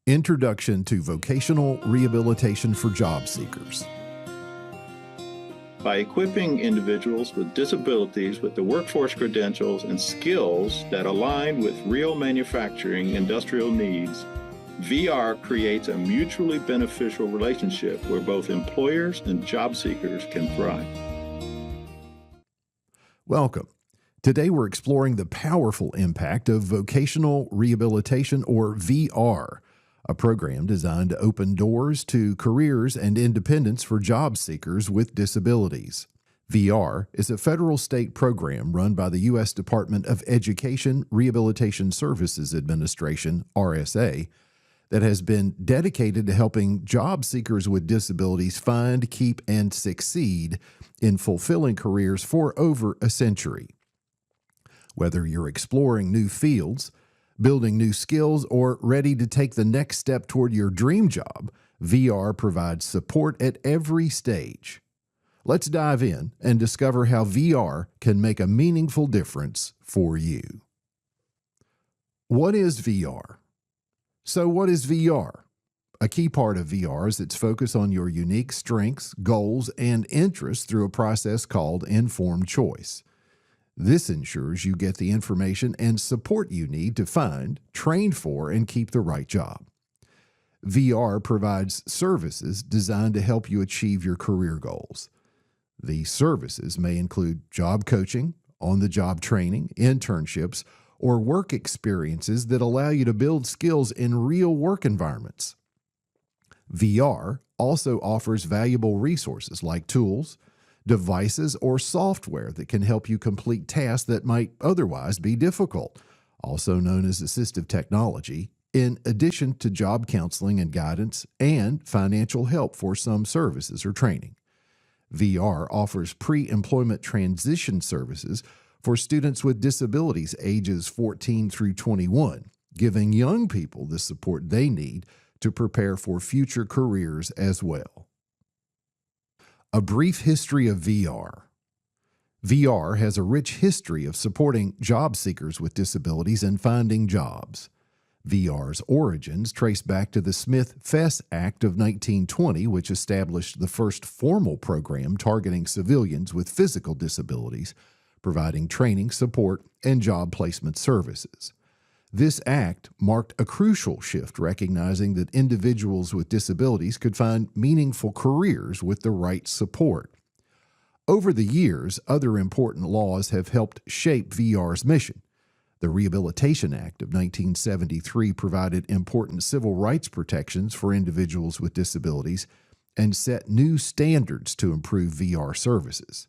Introduction to Vocational Rehabilitation for Job Seekers. By equipping individuals with disabilities with the workforce credentials and skills that align with real manufacturing industrial needs, VR creates a mutually beneficial relationship where both employers and job seekers can thrive. Welcome. Today we're exploring the powerful impact of vocational rehabilitation, or VR, a program designed to open doors to careers and independence for job seekers with disabilities. VR is a federal state program run by the U.S. Department of Education Rehabilitation Services Administration, RSA, that has been dedicated to helping job seekers with disabilities find, keep, and succeed in fulfilling careers for over a century. Whether you're exploring new fields, building new skills, or ready to take the next step toward your dream job, VR provides support at every stage. Let's dive in and discover how VR can make a meaningful difference for you. What is VR? So what is VR? A key part of VR is its focus on your unique strengths, goals, and interests through a process called informed choice. This ensures you get the information and support you need to find, train for, and keep the right job. VR provides services designed to help you achieve your career goals. These services may include job coaching, on-the-job training, internships, or work experiences that allow you to build skills in real work environments. VR also offers valuable resources like tools, devices, or software that can help you complete tasks that might otherwise be difficult, also known as assistive technology, in addition to job counseling and guidance and financial help for some services or training. VR offers pre-employment transition services for students with disabilities ages 14 through 21, giving young people the support they need to prepare for future careers as well. A brief history of VR. VR has a rich history of supporting job seekers with disabilities and finding jobs. VR's origins trace back to the Smith-Fess Act of 1920, which established the first formal program targeting civilians with physical disabilities, providing training, support, and job placement services. This act marked a crucial shift, recognizing that individuals with disabilities could find meaningful careers with the right support. Over the years, other important laws have helped shape VR's mission. The Rehabilitation Act of 1973 provided important civil rights protections for individuals with disabilities and set new standards to improve VR services.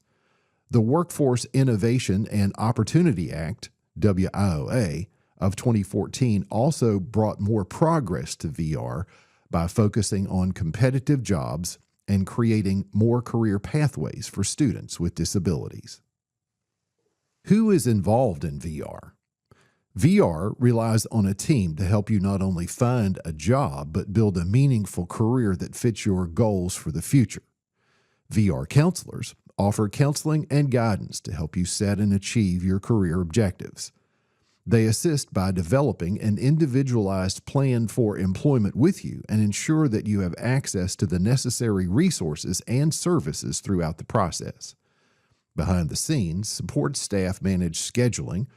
The Workforce Innovation and Opportunity Act, WIOA, of 2014 also brought more progress to VR by focusing on competitive jobs and creating more career pathways for students with disabilities. Who is involved in VR? VR relies on a team to help you not only find a job, but build a meaningful career that fits your goals for the future. VR counselors offer counseling and guidance to help you set and achieve your career objectives. They assist by developing an individualized plan for employment with you and ensure that you have access to the necessary resources and services throughout the process. Behind the scenes, support staff manage scheduling,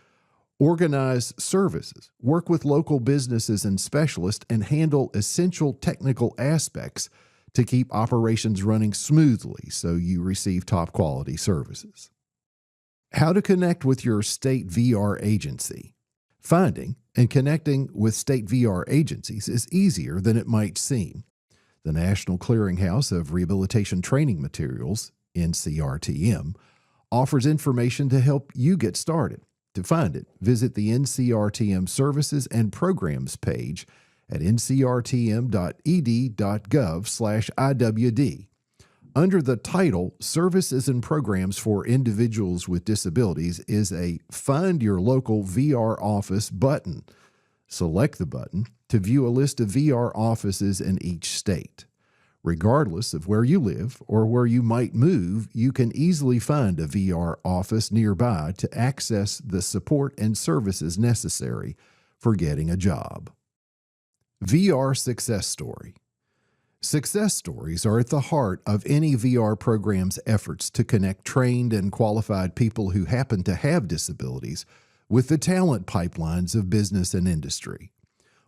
organize services, work with local businesses and specialists, and handle essential technical aspects to keep operations running smoothly so you receive top-quality services. How to connect with your state VR agency. Finding and connecting with state VR agencies is easier than it might seem. The National Clearinghouse of Rehabilitation Training Materials, NCRTM, offers information to help you get started. To find it, visit the NCRTM Services and Programs page at ncrtm.ed.gov/IWD. Under the title Services and Programs for Individuals with Disabilities is a Find Your Local VR Office button. Select the button to view a list of VR offices in each state. Regardless of where you live or where you might move, you can easily find a VR office nearby to access the support and services necessary for getting a job. VR Success Story. Success stories are at the heart of any VR program's efforts to connect trained and qualified people who happen to have disabilities with the talent pipelines of business and industry.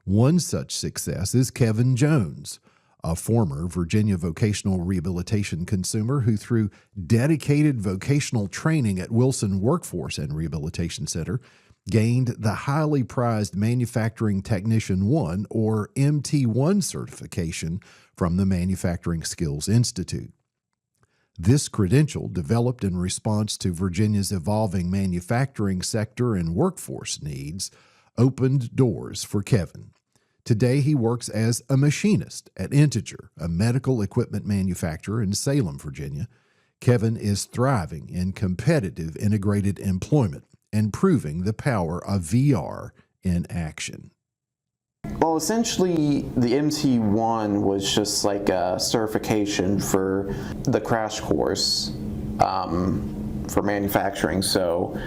One such success is Kevin Jones, a former Virginia Vocational Rehabilitation consumer who, through dedicated vocational training at Wilson Workforce and Rehabilitation Center, gained the highly prized Manufacturing Technician 1 or MT1 certification from the Manufacturing Skills Institute. This credential, developed in response to Virginia's evolving manufacturing sector and workforce needs, opened doors for Kevin. Today, he works as a machinist at Integer, a medical equipment manufacturer in Salem, Virginia. Kevin is thriving in competitive integrated employment and proving the power of VR in action. Well, essentially, the MT1 was just like a certification for the crash course for manufacturing. So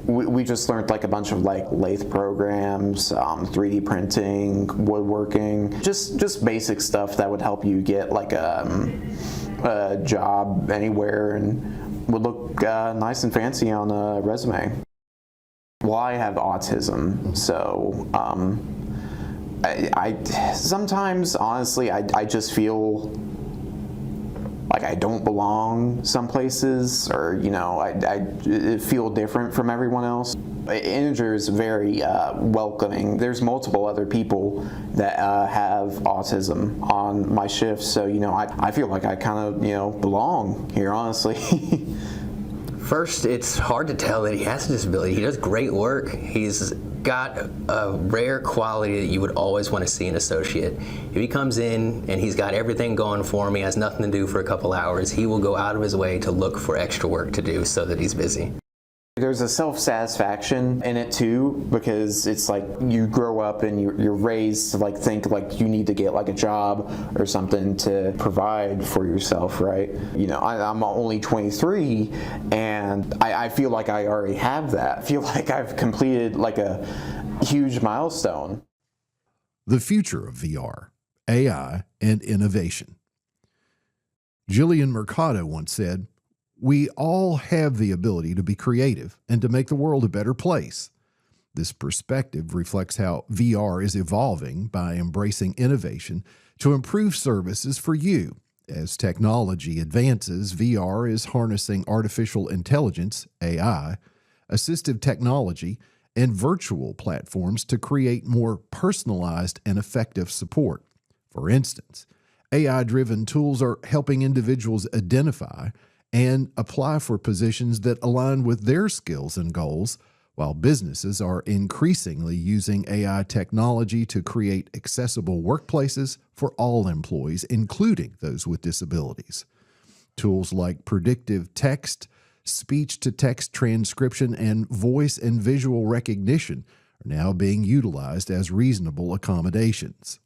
we just learned like a bunch of like lathe programs, 3D printing, woodworking, just basic stuff that would help you get like a job anywhere and would look nice and fancy on a resume. Well, I have autism, so I sometimes, honestly, I just feel like I don't belong some places, or, you know, I feel different from everyone else. Integer is very welcoming. There's multiple other people that have autism on my shift, so, you know, I feel like I kind of, you know, belong here, honestly. First, it's hard to tell that he has a disability. He does great work. He's got a rare quality that you would always want to see in an associate. If he comes in and he's got everything going for him, he has nothing to do for a couple hours, he will go out of his way to look for extra work to do so that he's busy. There's a self-satisfaction in it too, because it's like you grow up and you're raised to like think like you need to get like a job or something to provide for yourself, right? You know, I'm only 23 and I feel like I already have that. I feel like I've completed like a huge milestone. The future of VR, AI, and innovation. Jillian Mercado once said, "We all have the ability to be creative and to make the world a better place." This perspective reflects how VR is evolving by embracing innovation to improve services for you. As technology advances, VR is harnessing artificial intelligence, AI, assistive technology, and virtual platforms to create more personalized and effective support. For instance, AI-driven tools are helping individuals identify and apply for positions that align with their skills and goals, while businesses are increasingly using AI technology to create accessible workplaces for all employees, including those with disabilities. Tools like predictive text, speech-to-text transcription, and voice and visual recognition are now being utilized as reasonable accommodations.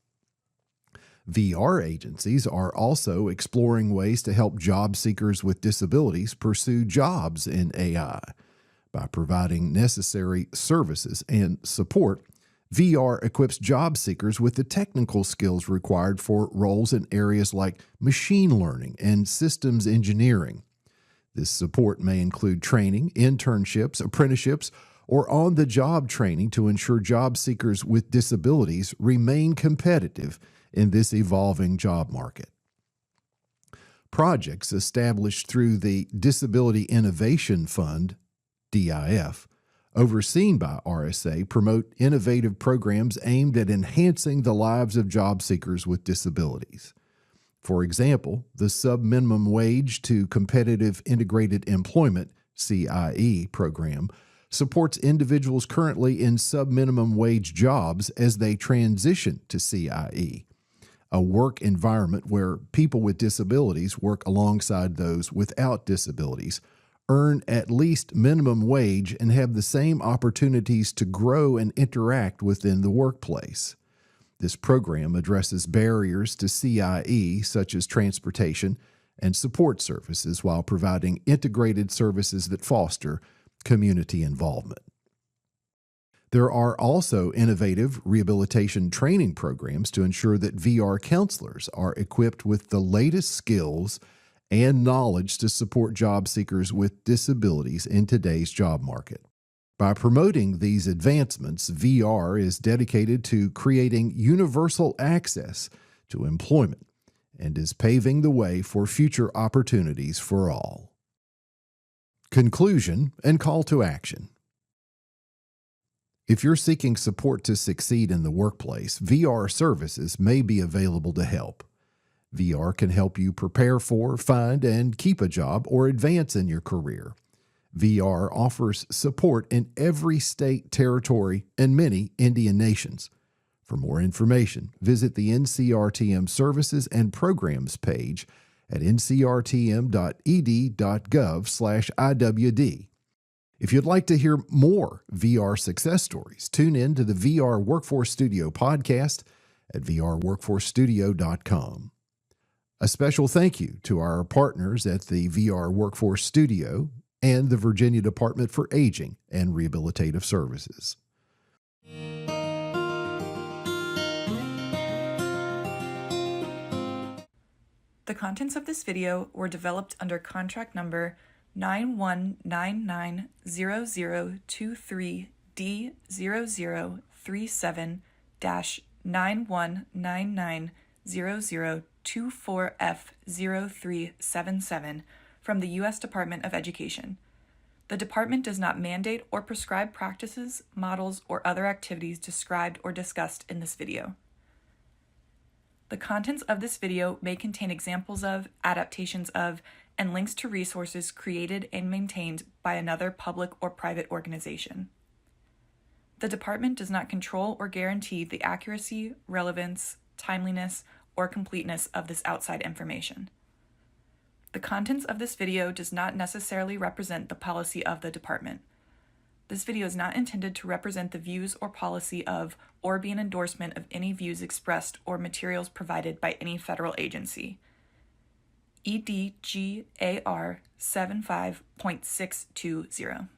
VR agencies are also exploring ways to help job seekers with disabilities pursue jobs in AI. By providing necessary services and support, VR equips job seekers with the technical skills required for roles in areas like machine learning and systems engineering. This support may include training, internships, apprenticeships, or on-the-job training to ensure job seekers with disabilities remain competitive in this evolving job market. Projects established through the Disability Innovation Fund, DIF, overseen by RSA, promote innovative programs aimed at enhancing the lives of job seekers with disabilities. For example, the Sub-Minimum Wage to Competitive Integrated Employment, CIE, program supports individuals currently in sub-minimum wage jobs as they transition to CIE, a work environment where people with disabilities work alongside those without disabilities, earn at least minimum wage, and have the same opportunities to grow and interact within the workplace. This program addresses barriers to CIE, such as transportation and support services, while providing integrated services that foster community involvement. There are also innovative rehabilitation training programs to ensure that VR counselors are equipped with the latest skills and knowledge to support job seekers with disabilities in today's job market. By promoting these advancements, VR is dedicated to creating universal access to employment and is paving the way for future opportunities for all. Conclusion and call to action. If you're seeking support to succeed in the workplace, VR services may be available to help. VR can help you prepare for, find, and keep a job or advance in your career. VR offers support in every state, territory, and many Indian nations. For more information, visit the NCRTM Services and Programs page at ncrtm.ed.gov/IWD. If you'd like to hear more VR success stories, tune in to the VR Workforce Studio podcast at vrworkforcestudio.com. A special thank you to our partners at the VR Workforce Studio and the Virginia Department for Aging and Rehabilitative Services. The contents of this video were developed under contract number 9199-003D0037-9199-0024F0377 from the U.S. Department of Education. The department does not mandate or prescribe practices, models, or other activities described or discussed in this video. The contents of this video may contain examples of, adaptations of, and links to resources created and maintained by another public or private organization. The department does not control or guarantee the accuracy, relevance, timeliness, or completeness of this outside information. The contents of this video does not necessarily represent the policy of the department. This video is not intended to represent the views or policy of, or be an endorsement of any views expressed or materials provided by any federal agency. EDGAR 75.620.